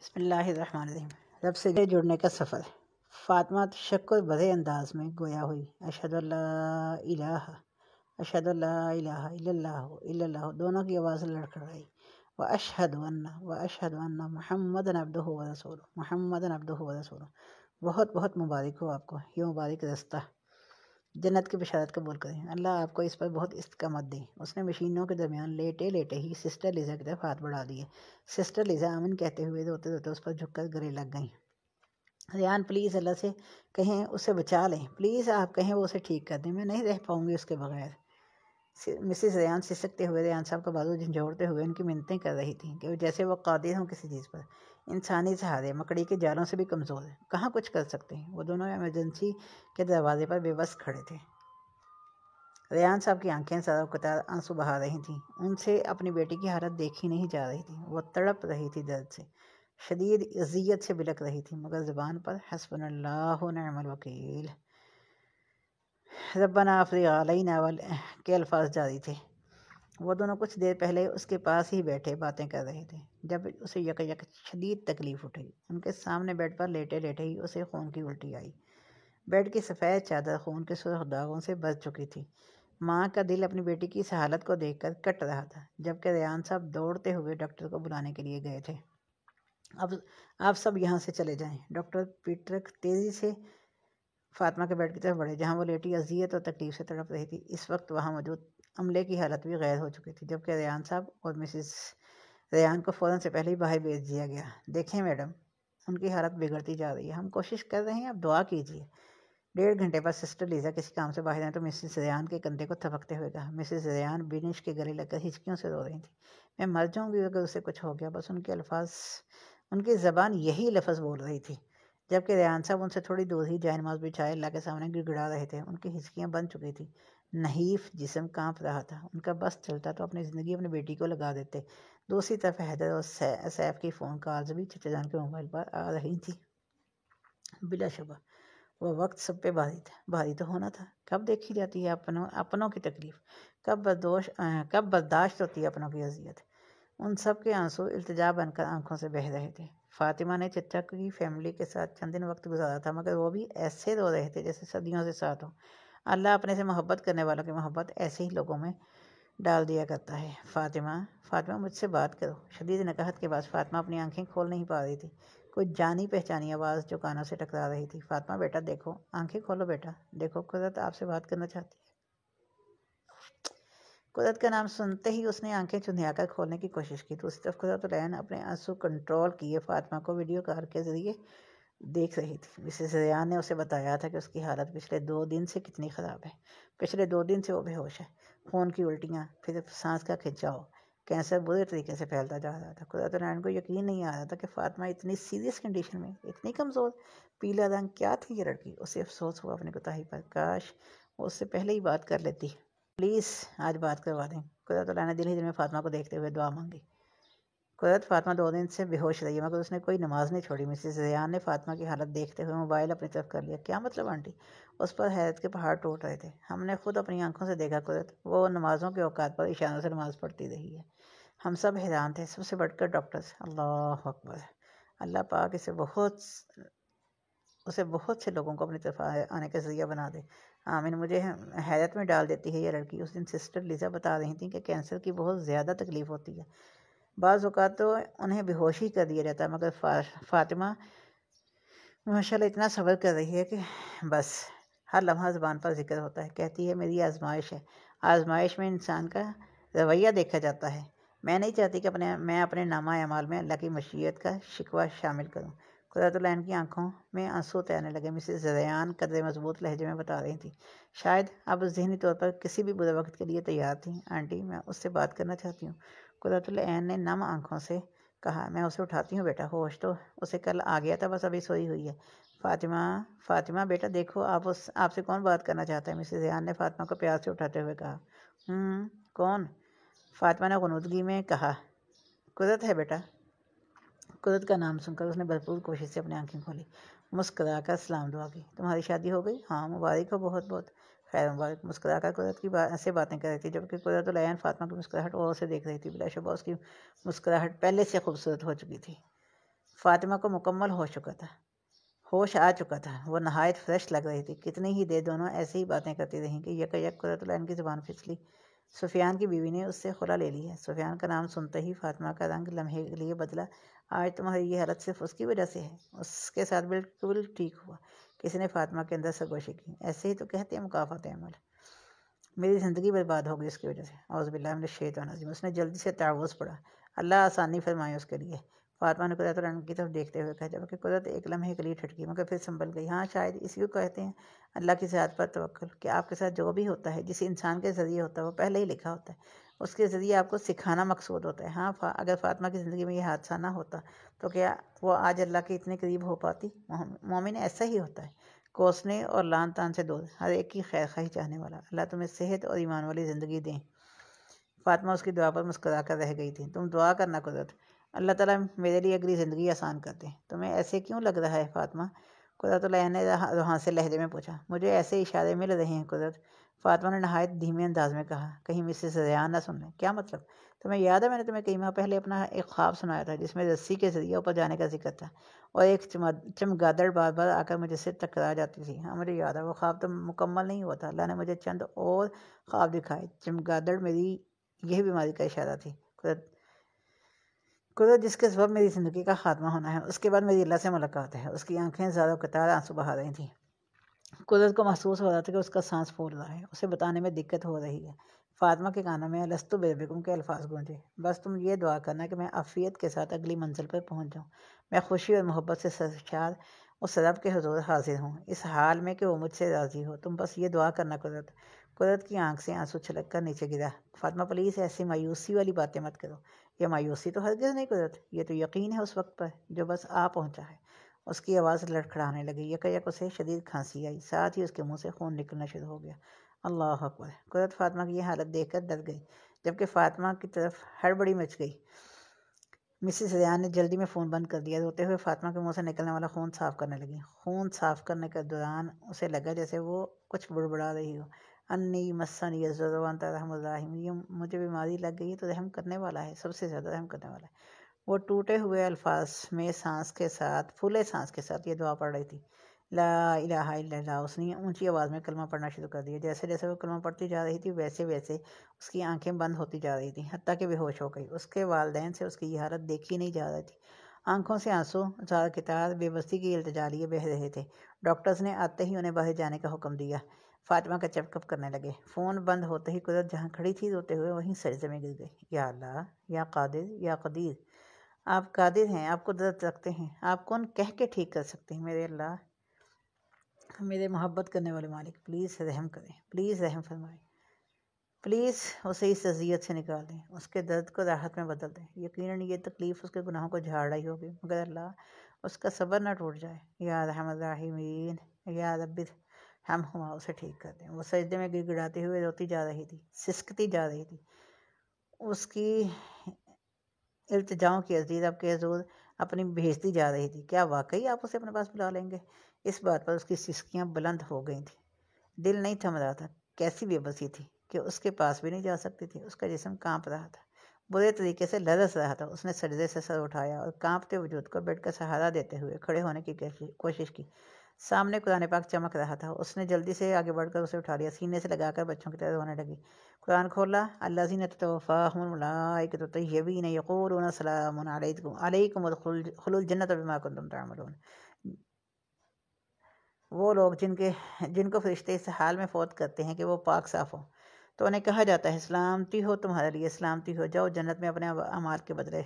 بسم اللہ الرحمن الرحیم۔ رب سے جڑنے کا سفر۔ فاطمہ تشکر بھرے انداز میں گویا ہوئی، اشہد اللہ الہ الا اللہ دونوں کی آواز لڑکھڑائی، واشہد ان محمدًا عبدہ ورسولہ۔ بہت بہت مبارک ہو آپ کو، یہ مبارک رستہ جنت کی بشارت قبول کریں۔ اللہ آپ کو اس پر بہت استقامت دے۔ اس نے مشینوں کے درمیان لیٹے ہی سسٹر لیزا کی طرف ہاتھ بڑھا دیے۔ سسٹر لیزا آمین کہتے ہوئے روتے روتے اس پر جھک کر گلے لگ گئیں۔ ریان پلیز اللہ سے کہیں اسے بچا لیں، پلیز آپ کہیں وہ اسے ٹھیک کر دیں، میں نہیں رہ پاؤں گی اس کے بغیر۔ مسز ریان سسکتے ہوئے ریان صاحب کا بازو جھنجھوڑتے ہوئے ان کی منتیں کر رہی تھیں کہ جیسے وہ قادر ہوں کسی چیز پر۔ انسانی سہارے مکڑی کے جالوں سے بھی کمزور ہیں، کہاں کچھ کر سکتے ہیں۔ وہ دونوں ایمرجنسی کے دروازے پر بے بس کھڑے تھے۔ ریان صاحب کی آنکھیں سرو قطار آنسو بہا رہی تھیں، ان سے اپنی بیٹی کی حالت دیکھی نہیں جا رہی تھی۔ وہ تڑپ رہی تھی درد سے، شدید اذیت سے بلک رہی تھی، مگر زبان پر حسبنا اللہ و نعم الوکیل، ربنا افرغ علینا کے الفاظ جاری تھے۔ وہ دونوں کچھ دیر پہلے اس کے پاس ہی بیٹھے باتیں کر رہے تھے جب اسے یک شدید تکلیف اٹھی۔ ان کے سامنے بیڈ پر لیٹے ہی اسے خون کی الٹی آئی۔ بیڈ کی سفید چادر خون کے سرخ داغوں سے بھر چکی تھی۔ ماں کا دل اپنی بیٹی کی اس حالت کو دیکھ کر کٹ رہا تھا، جبکہ ریان صاحب دوڑتے ہوئے ڈاکٹر کو بلانے کے لیے گئے تھے۔ اب آپ سب یہاں سے چلے جائیں۔ ڈاکٹر پیٹرک تیزی سے فاطمہ کے بیڈ کی طرف بڑھے جہاں وہ لیٹی اذیت اور تکلیف سے تڑپ رہی تھی۔ اس وقت وہاں موجود عملے کی حالت بھی غیر ہو چکی تھی، جبکہ ریان صاحب اور مسز ریان کو فوراً سے پہلے ہی باہر بھیج دیا گیا۔ دیکھیں میڈم، ان کی حالت بگڑتی جا رہی ہے، ہم کوشش کر رہے ہیں، آپ دعا کیجیے۔ 1.5 گھنٹے بعد سسٹر لیزا کسی کام سے باہر آئیں تو مسز ریان کے کندھے کو تھپکتے ہوئے کہا۔ مسز ریان بینش کے گلے لگ کر ہچکیوں سے رو رہی تھی۔ میں مر جاؤں گی اگر اسے کچھ ہو گیا، بس ان کی زبان یہی لفظ بول رہی تھی، جبکہ ریان صاحب ان سے تھوڑی دور ہی جائے نماز بچھائے اللہ کے سامنے گڑ گڑا رہے تھے۔ ان کی ہچکیاں بن چکی تھیں، نحیف جسم کانپ رہا تھا۔ ان کا بس چلتا تو اپنی زندگی اپنی بیٹی کو لگا دیتے۔ دوسری طرف حیدر اور سیف کی فون کالز بھی چچا جان کے موبائل پر آ رہی تھی۔ بلا شبہ وہ وقت سب پہ بھاری تو ہونا تھا۔ کب دیکھی جاتی ہے اپنوں کی تکلیف، کب برداشت ہوتی ہے اپنوں کی اذیت۔ ان سب کے آنسو التجا بن کر آنکھوں سے بہہ رہے تھے۔ فاطمہ نے چچا کی فیملی کے ساتھ چند دن وقت گزارا تھا، مگر وہ بھی ایسے رو رہے تھے جیسے صدیوں سے ساتھ ہوں۔ اللہ اپنے سے محبت کرنے والوں کی محبت ایسے ہی لوگوں میں ڈال دیا کرتا ہے۔ فاطمہ مجھ سے بات کرو۔ شدید نکہت کے بعد فاطمہ اپنی آنکھیں کھول نہیں پا رہی تھی۔ کوئی جانی پہچانی آواز جو کانوں سے ٹکرا رہی تھی۔ فاطمہ بیٹا دیکھو، آنکھیں کھولو بیٹا، دیکھو قدرت آپ سے بات کرنا چاہتی ہے۔ قدرت کا نام سنتے ہی اس نے آنکھیں چندھیا کر کھولنے کی کوشش کی۔ دوسری طرف قدرت العین اپنے آنسو کنٹرول کیے فاطمہ کو ویڈیو کال کے ذریعے دیکھ رہی تھی۔ مسز ریان نے اسے بتایا تھا کہ اس کی حالت پچھلے 2 دن سے کتنی خراب ہے۔ پچھلے 2 دن سے وہ بے ہوش ہے، خون کی الٹیاں، پھر سانس کا کھنچاؤ، کینسر برے طریقے سے پھیلتا جا رہا تھا۔ قدرت العین کو یقین نہیں آ رہا تھا کہ فاطمہ اتنی سیریس کنڈیشن میں، اتنی کمزور۔ پیلا رنگ کیا تھی یہ لڑکی؟ اسے افسوس ہوا اپنی کوتاہی پر، کاش وہ اس سے پہلے ہی بات کر لیتی۔ پلیز آج بات کروا دیں۔ قدرت العین نے دل ہی دل میں فاطمہ کو دیکھتے ہوئے دعا مانگی۔ قدرت فاطمہ 2 دن سے بے ہوش رہی ہے، مگر اس نے کوئی نماز نہیں چھوڑی۔ مسز ریان نے فاطمہ کی حالت دیکھتے ہوئے موبائل اپنی طرف کر لیا۔ کیا مطلب آنٹی؟ اس پر حیرت کے پہاڑ ٹوٹ رہے تھے۔ ہم نے خود اپنی آنکھوں سے دیکھا قدرت، وہ نمازوں کے اوقات پر اشاروں سے نماز پڑھتی رہی ہے۔ ہم سب حیران تھے، سب سے بڑھ کر ڈاکٹرز۔ اللہ اکبر، اللہ پاک اسے بہت سے لوگوں کو اپنی طرف آنے کا ذریعہ بنا دے، آمین۔ مجھے حیرت میں ڈال دیتی ہے یہ لڑکی۔ اس دن سسٹر لیزا بتا رہی تھیں کہ کینسر کی بہت زیادہ تکلیف ہوتی ہے، بعض اوقات تو انہیں بے ہوش ہی کر دیا جاتا ہے، مگر فاطمہ ماشاءاللہ اتنا صبر کر رہی ہے کہ بس ہر لمحہ زبان پر ذکر ہوتا ہے۔ کہتی ہے میری آزمائش ہے، آزمائش میں انسان کا رویہ دیکھا جاتا ہے۔ میں نہیں چاہتی کہ میں اپنے نامہ اعمال میں اللہ کی مشیت کا شکوہ شامل کروں۔ قدرت العین کی آنکھوں میں آنسو تیرنے لگے۔ مسز ریان قدرے مضبوط لہجے میں بتا رہی تھی، شاید اب ذہنی طور پر کسی بھی برے وقت کے لیے تیار تھیں۔ آنٹی میں اس سے بات کرنا چاہتی ہوں۔ قدرت العین نے نم آنکھوں سے کہا، میں اسے اٹھاتی ہوں بیٹا، ہوش تو اسے کل آ گیا تھا، بس ابھی سوئی ہوئی ہے۔ فاطمہ بیٹا دیکھو، آپ سے کون بات کرنا چاہتا ہے؟ مسز ریان نے فاطمہ کو پیار سے اٹھاتے ہوئے کہا۔ کون؟ فاطمہ نے غنودگی میں کہا۔ قدرت ہے بیٹا۔ قدرت کا نام سن کر اس نے بھرپور کوشش سے اپنی آنکھیں کھولی، مسکرا کر سلام دعا کی۔ تمہاری شادی ہو گئی؟ ہاں مبارک ہو، بہت بہت خیر مبارک۔ مسکرا کر قدرت کی سے باتیں کر رہی تھی، جبکہ قدرت العین فاطمہ کی مسکراہٹ اور سے دیکھ رہی تھی۔ بلا شبہ اس کی مسکراہٹ پہلے سے خوبصورت ہو چکی تھی۔ فاطمہ کو مکمل ہوش آ چکا تھا، وہ نہایت فریش لگ رہی تھی۔ کتنی ہی دیر دونوں ایسے ہی باتیں کرتی رہیں کہ یک قرۃ العین کی زبان پھسلی۔ سفیان کی بیوی نے اس سے خلا لے لی ہے۔ سفیان کا نام سنتے ہی فاطمہ کا رنگ لمحے کے لیے بدلا۔ آج تمہاری یہ حالت صرف اس کی وجہ سے ہے؟ اس کے ساتھ بالکل ٹھیک ہوا۔ کسی نے فاطمہ کے اندر سرگوشی کی۔ ایسے ہی تو کہتے ہیں مکافات عمل۔ میری زندگی برباد ہو گئی اس کی وجہ سے۔ اعوذ باللہ من الشیطان الرجیم۔ اس نے جلدی سے تعوذ پڑھا، اللہ آسانی فرمائے اس کے لیے۔ فاطمہ نے قرۃ العین کی طرف دیکھتے ہوئے کہا، جبکہ قرۃ ایک لمحے کے لیے ٹھٹکی مگر پھر سنبھل گئی۔ ہاں، شاید اسی کو کہتے ہیں اللہ کی ذات پر توکل، کہ آپ کے ساتھ جو بھی ہوتا ہے، جس انسان کے ذریعے ہوتا ہے، وہ پہلے ہی لکھا ہوتا ہے، اس کے ذریعے آپ کو سکھانا مقصود ہوتا ہے۔ ہاں، اگر فاطمہ کی زندگی میں یہ حادثہ نہ ہوتا تو کیا وہ آج اللہ کے اتنے قریب ہو پاتی؟ مومن ایسا ہی ہوتا ہے، کوسنے اور لان تان سے دور، ہر ایک کی خیر خواہی چاہنے والا۔ اللہ تمہیں صحت اور ایمان والی زندگی دیں۔ فاطمہ اس کی دعا پر مسکرا کر رہ گئی تھی۔ تم دعا کرنا قرۃ، اللہ تعالیٰ میرے لیے اگلی زندگی آسان کر دے۔ تمہیں ایسے کیوں لگ رہا ہے فاطمہ؟ قرۃ العین نے روحاں سے لہجے میں پوچھا۔ مجھے ایسے اشارے مل رہے ہیں قرۃ، فاطمہ نے نہایت دھیمے انداز میں کہا، کہیں مسز ریان نہ سن لیں۔ کیا مطلب؟ تمہیں یاد ہے میں نے تمہیں کئی ماہ پہلے اپنا ایک خواب سنایا تھا جس میں رسی کے ذریعے اوپر جانے کا ذکر تھا اور ایک چمگادڑ بار بار آ کر مجھ سے ٹکرا جاتی تھی۔ ہاں مجھے یاد ہے، وہ خواب تو مکمل نہیں ہوا تھا۔ اللہ نے مجھے چند اور خواب دکھائے۔ چمگادڑ میری یہ بیماری کا اشارہ تھی قرۃ، جس کے سبب میری زندگی کا خاتمہ ہونا ہے۔ اس کے بعد میری اللہ سے ملاقات ہے۔ اس کی آنکھیں زار و قطار آنسو بہا رہی تھیں۔ قرۃ کو محسوس ہو رہا تھا کہ اس کا سانس پھول رہا ہے، اسے بتانے میں دقت ہو رہی ہے۔ فاطمہ کے کانوں میں لستو بربکم کے الفاظ گونجے، بس تم یہ دعا کرنا کہ میں عافیت کے ساتھ اگلی منزل پر پہنچ جاؤں، میں خوشی اور محبت سے سرشار اس رب کے حضور حاضر ہوں، اس حال میں کہ وہ مجھ سے راضی ہو۔ تم بس یہ دعا کرنا قرۃ۔ قرۃ کی آنکھ سے آنسو چھلک کر نیچے گرا۔ فاطمہ پلیز ایسی مایوسی والی باتیں مت کرو۔ یہ مایوسی تو ہرگز نہیں قرۃ، یہ تو یقین ہے اس وقت پر جو بس آ پہنچا ہے۔ اس کی آواز لڑکھڑانے لگی۔ یک اسے شدید کھانسی آئی، ساتھ ہی اس کے منہ سے خون نکلنا شروع ہو گیا۔ اللہ اکبر! قرۃ فاطمہ کی یہ حالت دیکھ کر ڈر گئی، جبکہ فاطمہ کی طرف ہڑبڑی مچ گئی۔ مسز ریان نے جلدی میں فون بند کر دیا۔ روتے ہوئے فاطمہ کے منہ سے نکلنے والا خون صاف کرنے لگی۔ خون صاف کرنے کے دوران اسے لگا جیسے وہ کچھ بڑبڑا رہی ہو۔ انی مسنی الضر وانت ارحم الراحمین، یہ مجھے بیماری لگ گئی ہے تو رحم کرنے والا ہے، سب سے زیادہ رحم کرنے والا ہے۔ وہ ٹوٹے ہوئے الفاظ میں پھولے سانس کے ساتھ یہ دعا پڑھ رہی تھی، لا الہ الا اللہ۔ اس نے اونچی آواز میں کلمہ پڑھنا شروع کر دیا۔ جیسے جیسے وہ کلمہ پڑھتی جا رہی تھی ویسے ویسے اس کی آنکھیں بند ہوتی جا رہی تھیں، حتیٰ کہ بے ہوش ہو گئی۔ اس کے والدین سے اس کی یہ حالت دیکھی نہیں جا رہی تھی۔ آنکھوں سے آنسو زار قطار بے بسی کی التجا لیے بہہ رہے تھے۔ ڈاکٹرز نے آتے ہی انہیں باہر جانے کا حکم دیا۔ فاطمہ کا چیک اپ کرنے لگے۔ فون بند ہوتے ہی قرۃ جہاں کھڑی تھی روتے ہوئے وہیں سجدے میں گر گئی۔ یا اللہ، یا قادر، یا قدیر، آپ قادر ہیں، آپ قدرت رکھتے ہیں، آپ کون کہہ کے ٹھیک کر سکتے ہیں۔ میرے اللہ، میرے محبت کرنے والے مالک، پلیز رحم کریں، پلیز رحم فرمائیں، پلیز اسے اس اذیت سے نکال دیں، اس کے درد کو راحت میں بدل دیں۔ یقیناً یہ تکلیف اس کے گناہوں کو جھاڑ رہی ہوگی، مگر اللہ اس کا صبر نہ ٹوٹ جائے۔ یا ارحم الراحمین، یا رب ارحمہما، اسے ٹھیک کر دیں۔ وہ سجدے میں گڑ گڑاتے ہوئے روتی جا رہی تھی، سسکتی جا رہی تھی۔ اس کی التجاؤں کی عزیز اب کے حضور اپنی بھیجتی جا رہی تھی۔ کیا واقعی آپ اسے اپنے پاس بلا لیں گے؟ اس بات پر اس کی سسکیاں بلند ہو گئی تھیں۔ دل نہیں تھم رہا تھا۔ کیسی بے بسی تھی کہ اس کے پاس بھی نہیں جا سکتی تھی۔ اس کا جسم کانپ رہا تھا، برے طریقے سے لرز رہا تھا۔ اس نے سجدے سے سر اٹھایا اور کانپتے وجود کو بیڈ کا سہارا دیتے ہوئے کھڑے ہونے کی کوشش کی۔ سامنے قرآن پاک چمک رہا تھا۔ اس نے جلدی سے آگے بڑھ کر اسے اٹھا لیا، سینے سے لگا کر بچوں کی طرح رونے لگی۔ قرآن کھولا، الذین تتوفاہم الملائکۃ طیبین یقولون سلام علیکم ادخلوا الجنۃ بما کنتم تعملون۔ وہ لوگ جن کو فرشتے اس حال میں فوت کرتے ہیں کہ وہ پاک صاف ہوں، تو انہیں کہا جاتا ہے سلامتی ہو تمہارے لیے، سلامتی ہو، جاؤ جنت میں اپنے اعمال کے بدلے۔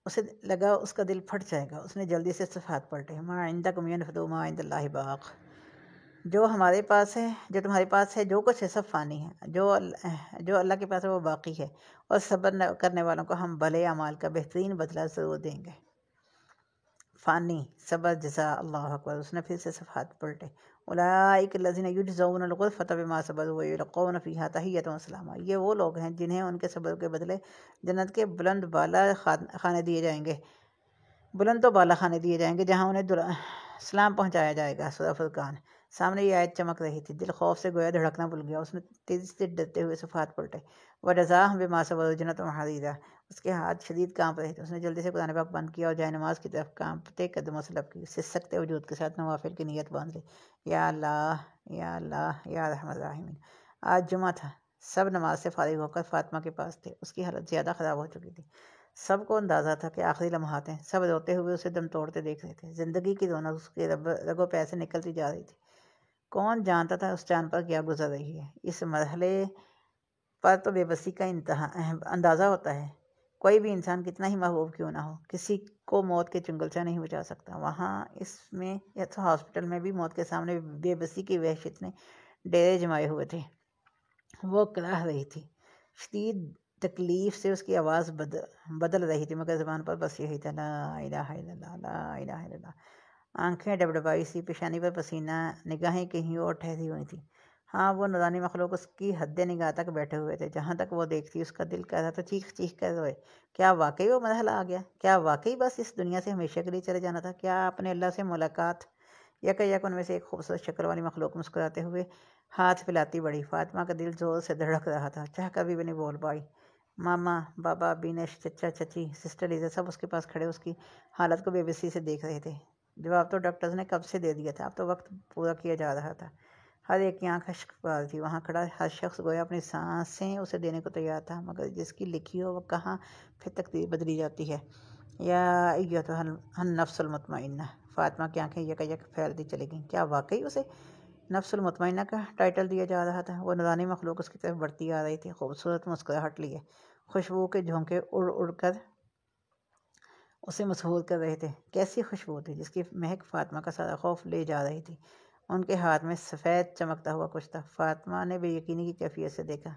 اسے لگا اس کا دل پھٹ جائے گا۔ اس نے جلدی سے صفحات پلٹے۔ ما عندکم ینفد وما عند اللہ باق، جو ہمارے پاس ہے، جو تمہارے پاس ہے، جو کچھ ہے سب فانی ہے، جو اللہ کے پاس ہے وہ باقی ہے، اور صبر کرنے والوں کو ہم بھلے اعمال کا بہترین بدلہ ضرور دیں گے۔ فانی، صبر، جزا، اللہ اکبر۔ اس نے پھر سے صفحات پلٹے۔ اولئک الذین یجزون الغرفۃ بما صبروا ویلقون فیہا تحیۃ وسلاما، یہ وہ لوگ ہیں جنہیں ان کے صبر کے بدلے جنت کے بلند بالا خانے دیے جائیں گے، بلند و بالا خانے دیے جائیں گے، جہاں انہیں سلام پہنچایا جائے گا۔ سورہ فرقان۔ سامنے یہ آیت چمک رہی تھی، دل خوف سے گویا دھڑکنا بھول گیا۔ اس نے تیزی سے ڈرتے ہوئے صفحات پلٹے۔ وجزاہم بما صبروا جنۃ وحریرا، اس کے ہاتھ شدید کانپ رہے تھے۔ اس نے جلدی سے قرآن پاک بند کیا اور جائے نماز کی طرف کانپتے قدموں سے لب کی، سسکتے وجود کے ساتھ نوافل کی نیت باندھ لی۔ یا اللہ یا اللہ یا ارحم الراحمین۔ آج جمعہ تھا، سب نماز سے فارغ ہو کر فاطمہ کے پاس تھے۔ اس کی حالت زیادہ خراب ہو چکی تھی، سب کو اندازہ تھا کہ آخری لمحات ہیں۔ سب روتے ہوئے اسے دم توڑتے دیکھ رہے تھے، زندگی کی رونق اس کے رگوں پے سے نکلتی جا رہی تھی۔ کون جانتا تھا اس جان پر کیا گزر رہی ہے۔ اس مرحلے پر تو بے بسی کا اندازہ ہوتا ہے۔ کوئی بھی انسان کتنا ہی محبوب کیوں نہ ہو، کسی کو موت کے چنگل سے نہیں بچا سکتا۔ وہاں اس ہاسپٹل میں بھی موت کے سامنے بے بسی کی وحشت نے ڈیرے جمائے ہوئے تھے۔ وہ کراہ رہی تھی، شدید تکلیف سے اس کی آواز بدل رہی تھی، مگر زبان پر بس یہی تھا، لا الہ الا اللہ لا الہ الا اللہ۔ آنکھیں ڈبڈبائی سی، پیشانی پر پسینہ، نگاہیں کہیں اور ٹھہری ہوئی تھیں۔ ہاں، وہ نورانی مخلوق اس کی حد نگاہ تک بیٹھے ہوئے تھے۔ جہاں تک وہ دیکھتی اس کا دل کہہ رہا تھا چیخ چیخ کر روئے۔ کیا واقعی وہ مرحلہ آ گیا؟ کیا واقعی بس اس دنیا سے ہمیشہ کے لیے چلے جانا تھا؟ کیا اپنے اللہ سے ملاقات؟ یک ان میں سے ایک خوبصورت شکل والی مخلوق مسکراتے ہوئے ہاتھ پھیلاتی بڑھی۔ فاطمہ کا دل زور سے دھڑک رہا تھا، چاہ کر بھی نہیں بول پائی۔ ماما، بابا، بینش، چچا، چچی، سسٹر لیزا سب اس کے پاس کھڑے اس کی حالت کو بے بسی سے دیکھ رہے تھے۔ جواب تو ڈاکٹرز نے کب سے دے دیا تھا، اب تو وقت پورا کیا جا رہا تھا۔ ہر ایک کی آنکھ اشک بار تھی۔ وہاں کھڑا ہر شخص گویا اپنی سانسیں اسے دینے کو تیار تھا، مگر جس کی لکھی ہو وہ کہاں پھر تقدیر بدلی جاتی ہے۔ یا ایتھا النفس المطمئنہ۔ فاطمہ کی آنکھیں یک پھیلتی چلی گئیں۔ کیا واقعی اسے نفس المطمئنہ کا ٹائٹل دیا جا رہا تھا؟ وہ نورانی مخلوق اس کی طرف بڑھتی آ رہی تھی، خوبصورت مسکراہٹ لیے۔ خوشبو کے جھونکے اڑ اڑ کر اسے مسحور کر رہے تھے۔ کیسی خوشبو تھی جس کی مہک فاطمہ کا سارا خوف لے جا رہی تھی۔ ان کے ہاتھ میں سفید چمکتا ہوا کچھ تھا۔ فاطمہ نے بے یقینی کی کیفیت سے دیکھا،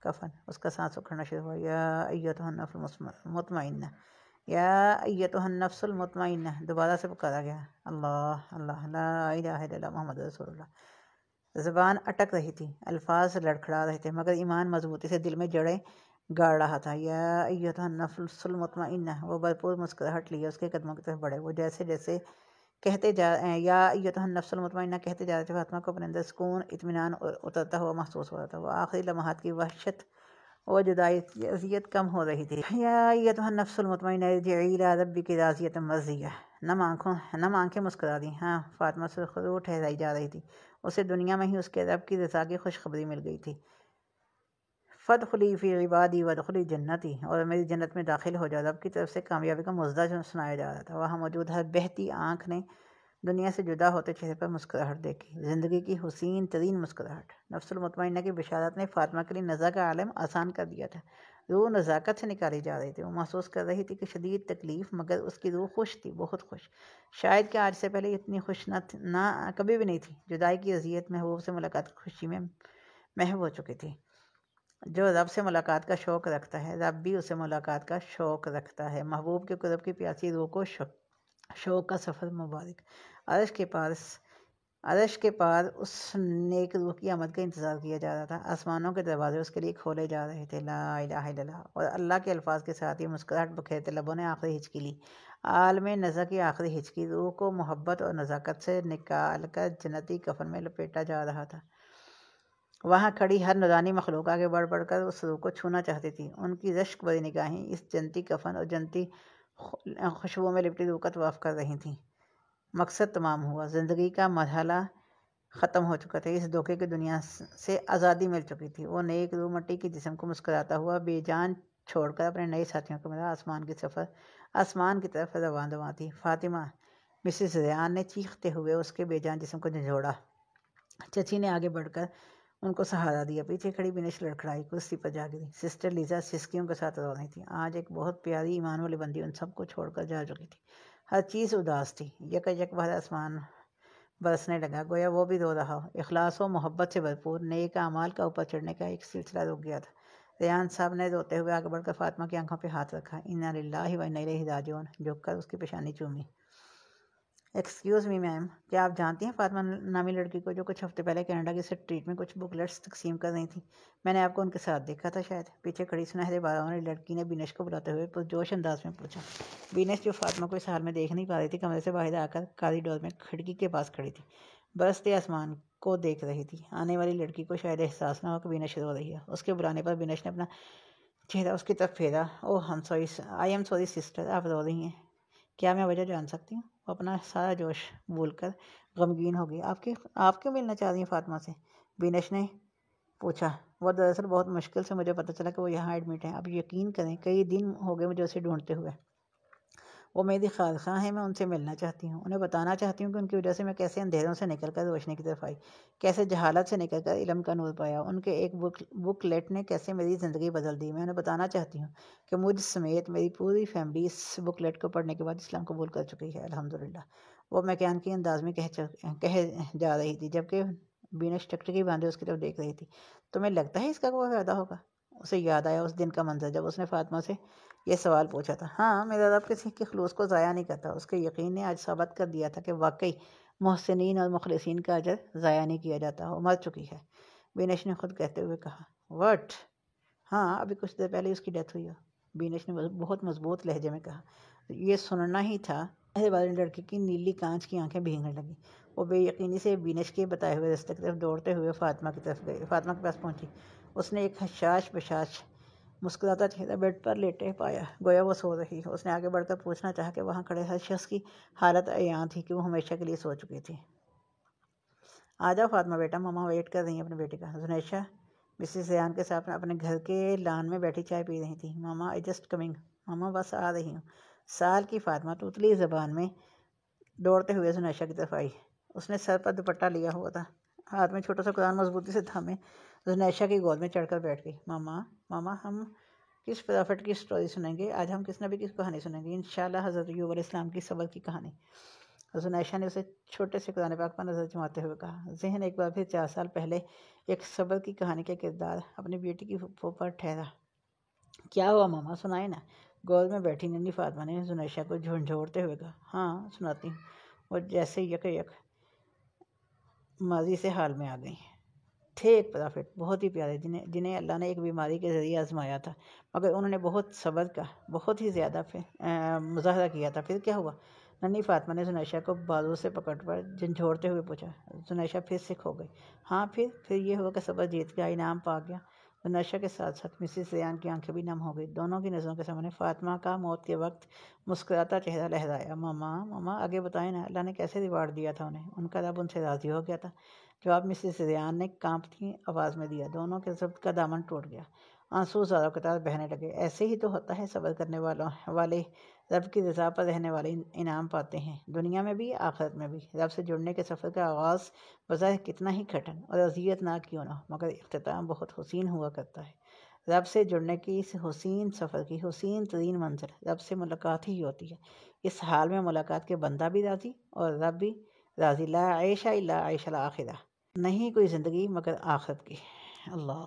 کفن۔ اس کا سانس اکھڑنا شروع ہوا۔ یا ایتھا النفس المطمئنہ، یا ایتھا النفس المطمئنہ، دوبارہ سے پکارا گیا۔ اللہ اللہ لا الہ الا اللہ محمد رسول اللہ۔ زبان اٹک رہی تھی، الفاظ لڑکھڑا رہے تھے، مگر ایمان مضبوطی سے دل میں جڑیں گاڑ رہا تھا۔ یا ایتھا النفس المطمئنہ۔ وہ بھرپور مسکراہٹ لیے اس کے قدموں کی طرف بڑھے۔ وہ جیسے کہتے جا یا ایتھا النفس المطمئنہ کہتے جا رہے تھے، فاطمہ کو اپنے اندر سکون، اطمینان اترتا ہوا محسوس ہو رہا تھا۔ وہ آخری لمحات کی وحشت اور جدائی کی اذیت کم ہو رہی تھی۔ یا ایتھا النفس المطمئنہ ارجعی الی ربک راضیۃ مرضیہ۔ نم آنکھیں مسکرا دیں۔ ہاں، فاطمہ سرخرو ٹھہرائی جا رہی تھی۔ اسے دنیا میں ہی اس کے رب کی رضا کی خوشخبری مل گئی تھی۔ فادخلی فی عبادی وادخلی جنتی، اور میری جنت میں داخل ہو جاؤ۔ رب کی طرف سے کامیابی کا معجزہ سنایا جا رہا تھا۔ وہاں موجود ہر بہتی آنکھ نے دنیا سے جدا ہوتے چہرے پر مسکراہٹ دیکھی، زندگی کی حسین ترین مسکراہٹ۔ نفس المطمئنہ کی بشارت نے فاطمہ کے لیے نزا کا عالم آسان کر دیا تھا۔ روح نزاکت سے نکالی جا رہی تھی۔ وہ محسوس کر رہی تھی کہ شدید تکلیف، مگر اس کی روح خوش تھی، بہت خوش۔ شاید کہ آج سے پہلے اتنی خوش نہ کبھی بھی نہیں تھی۔ جدائی کی اذیت محبوب سے ملاقات کی خوشی میں محو ہو چکی تھی۔ جو رب سے ملاقات کا شوق رکھتا ہے، رب بھی اسے ملاقات کا شوق رکھتا ہے۔ محبوب کے قرب کی پیاسی روح کو شوق کا سفر مبارک۔ عرش کے پار اس نیک روح کی آمد کا انتظار کیا جا رہا تھا۔ آسمانوں کے دروازے اس کے لیے کھولے جا رہے تھے۔ لا الہ الا اللہ، اور اللہ کے الفاظ کے ساتھ ہی مسکراہٹ بکھیرتے لبوں نے آخری ہچکی لی۔ عالم نزا کی آخری ہچکی۔ روح کو محبت اور نزاکت سے نکال کر جنتی کفن میں لپیٹا جا رہا تھا۔ وہاں کھڑی ہر نورانی مخلوق آگے بڑھ بڑھ کر اس روح کو چھونا چاہتی تھی۔ ان کی رشک بھری نگاہیں اس جنتی کفن اور جنتی خوشبو میں لپٹی روح کا طواف کر رہی تھیں۔ مقصد تمام ہوا، زندگی کا مرحلہ ختم ہو چکا تھا، اس دھوکے کی دنیا سے آزادی مل چکی تھی۔ وہ نیک روح مٹی کے جسم کو مسکراتا ہوا بے جان چھوڑ کر اپنے نئے ساتھیوں کے ملا آسمان کی طرف رواں تھی۔ فاطمہ، مسز ریان نے چیختے ہوئے اس کے بے جان جسم کو جھنجھوڑا۔ چچی نے آگے بڑھ کر ان کو سہارا دیا۔ پیچھے کھڑی بینش لڑکھڑائی، کرسی پر جا گری۔ سسٹر لیزا سسکیوں کے ساتھ رو رہی تھی۔ آج ایک بہت پیاری ایمان والی بندی ان سب کو چھوڑ کر جا چکی تھی۔ ہر چیز اداس تھی۔ یک بھر آسمان برسنے لگا، گویا وہ بھی رو رہا ہو۔ اخلاص و محبت سے بھرپور نیک اعمال کا اوپر چڑھنے کا ایک سلسلہ رک گیا تھا۔ ریان صاحب نے روتے ہوئے آگے بڑھ کر فاطمہ کی آنکھوں پہ ہاتھ رکھا۔ انا للہ و انا الیہ راجعون، جھک کر اس کی پیشانی چومی۔ ایکسکیوز می میم، کیا آپ جانتی ہیں فاطمہ نامی لڑکی کو جو کچھ ہفتے پہلے کینیڈا کی اسٹریٹ میں کچھ بکلیٹس تقسیم کر رہی تھیں؟ میں نے آپ کو ان کے ساتھ دیکھا تھا شاید۔ پیچھے کھڑی سنہرے بالوں والی لڑکی نے بینش کو بلاتے ہوئے پرجوش انداز میں پوچھا۔ بینش، جو فاطمہ کو اس حال میں دیکھ نہیں پا رہی تھی، کمرے سے باہر آ کر کاریڈور میں کھڑکی کے پاس کھڑی تھی، برستے آسمان کو دیکھ رہی تھی۔ آنے والی لڑکی کو شاید احساس نہ ہو کہ بینش رو رہی ہے۔ اس کے بلانے پر بینش نے اپنا چہرہ اس کی طرف پھیرا۔ اوہ آئی ایم سوری سسٹر، آپ رو رہی ہیں، کیا میں وجہ جان سکتی ہوں؟ وہ اپنا سارا جوش بھول کر غمگین ہو گئی۔ آپ کیوں ملنا چاہ رہی ہیں فاطمہ سے؟ بینش نے پوچھا۔ وہ دراصل بہت مشکل سے مجھے پتہ چلا کہ وہ یہاں ایڈمٹ ہیں۔ اب یقین کریں کئی دن ہو گئے مجھے اسے ڈھونڈتے ہوئے۔ وہ میری خواہشاں ہیں، میں ان سے ملنا چاہتی ہوں، انہیں بتانا چاہتی ہوں کہ ان کی وجہ سے میں کیسے اندھیروں سے نکل کر روشنی کی طرف آئی، کیسے جہالت سے نکل کر علم کا نور پایا، ان کے ایک بک لیٹ نے کیسے میری زندگی بدل دی۔ میں انہیں بتانا چاہتی ہوں کہ مجھ سمیت میری پوری فیملی اس بک لیٹ کو پڑھنے کے بعد اسلام قبول کر چکی ہے، الحمدللہ۔ وہ میکینکی انداز میں کہے جا رہی تھی، جبکہ بینش ٹکٹکی باندھے اس کی طرف دیکھ رہی تھی۔ تمہیں لگتا ہے اس کا کوئی فائدہ ہوگا؟ اسے یاد آیا اس دن کا منظر جب اس نے فاطمہ سے یہ سوال پوچھا تھا۔ ہاں، میرا رب کسی کے خلوص کو ضائع نہیں کرتا۔ اس کے یقین نے آج ثابت کر دیا تھا کہ واقعی محسنین اور مخلصین کا اجر ضائع نہیں کیا جاتا۔ وہ مر چکی ہے، بینش نے خود کہتے ہوئے کہا۔ وٹ؟ ہاں، ابھی کچھ دیر پہلے اس کی ڈیتھ ہوئی ہے، بینش نے بہت مضبوط لہجے میں کہا۔ یہ سننا ہی تھا۔ پہلے والے لڑکے کی نیلی کانچ کی آنکھیں بھیگنے لگیں۔ وہ بے یقینی سے بینش کے بتائے ہوئے راستے کی طرف دوڑتے ہوئے فاطمہ کی طرف گئی، فاطمہ کے پاس پہنچی۔ اس نے ایک حشاش بشاش مسکراتا چہرہ بیڈ پر لیٹے پایا، گویا وہ سو رہی ہو۔ اس نے آگے بڑھ کر پوچھنا چاہا کہ وہاں کھڑے ہر شخص کی حالت عیاں تھی کہ وہ ہمیشہ کے لیے سو چکی تھی۔ آ جاؤ فاطمہ بیٹا، ماما ویٹ کر رہی ہیں اپنے بیٹے کا۔ زنیشہ مسز ریان کے ساتھ اپنے گھر کے لان میں بیٹھی چائے پی رہی تھی۔ ماما آئی جسٹ کمنگ، ماما بس آ رہی ہوں۔ سال کی فاطمہ توتلی زبان میں دوڑتے ہوئے زنیشہ کی طرف آئی۔ اس نے سر پر دوپٹہ لیا ہوا تھا، ہاتھ میں چھوٹا سا قرآن مضبوطی سے تھامے زنیشہ کی گود میں چڑھ کر بیٹھ گئی۔ ماما ہم کس پرافٹ کی سٹوری سنیں گے؟ آج ہم کس نبی کی کہانی سنیں گے؟ انشاءاللہ حضرت ایوب علیہ السلام کی صبر کی کہانی۔ زنیشہ نے اسے چھوٹے سے قرآن پاک پر نظر جماتے ہوئے کہا۔ ذہن ایک بار پھر 4 سال پہلے ایک صبر کی کہانی کا کردار اپنی بیٹی کی پھپھو پر ٹھہرا۔ کیا ہوا ماما، سنائے نا؟ گود میں بیٹھی ننھی فاطمہ نے زنیشہ کو جھنجھوڑتے ہوئے کہا۔ ہاں سناتی ہوں۔ وہ جیسے یک ماضی سے حال میں آ گئی۔ تھے ایک پرافٹ، بہت ہی پیارے، جنہیں اللہ نے ایک بیماری کے ذریعے آزمایا تھا، مگر انہوں نے بہت صبر کا بہت ہی زیادہ مظاہرہ کیا تھا۔ پھر کیا ہوا؟ ننھی فاطمہ نے زنیشہ کو بازو سے پکڑ پر جھنجھوڑتے ہوئے پوچھا۔ زنیشہ پھر سے کھو گئی۔ ہاں پھر یہ ہوا کہ صبر جیت گیا، انعام پا گیا۔ زنیشہ کے ساتھ ساتھ مسز ریان کی آنکھیں بھی نم ہو گئی۔ دونوں کی نظروں کے سامنے فاطمہ کا موت کے وقت مسکراتا چہرہ لہرایا۔ ماما آگے بتائیں نا، اللہ نے کیسے ریوارڈ دیا تھا انہیں؟ ان کا رب ان سے راضی ہو گیا تھا؟ جواب مسز ریان نے کانپتی آواز میں دیا۔ دونوں کے ضبط کا دامن ٹوٹ گیا، آنسو زاروں قطار بہنے لگے۔ ایسے ہی تو ہوتا ہے، صبر کرنے والے رب کی رضا پر رہنے والے انعام پاتے ہیں، دنیا میں بھی آخرت میں بھی۔ رب سے جڑنے کے سفر کا آغاز بظاہر کتنا ہی کٹھن اور اذیت ناک کیوں نہ ہو، مگر اختتام بہت حسین ہوا کرتا ہے۔ رب سے جڑنے کی اس حسین سفر کی حسین ترین منزل رب سے ملاقات ہی ہوتی ہے۔ اس حال میں ملاقات کے بندہ بھی راضی اور رب بھی راضی۔ لا عیش الا عیش الاخرہ، نہیں کوئی زندگی مگر آخرت کی۔ اللہ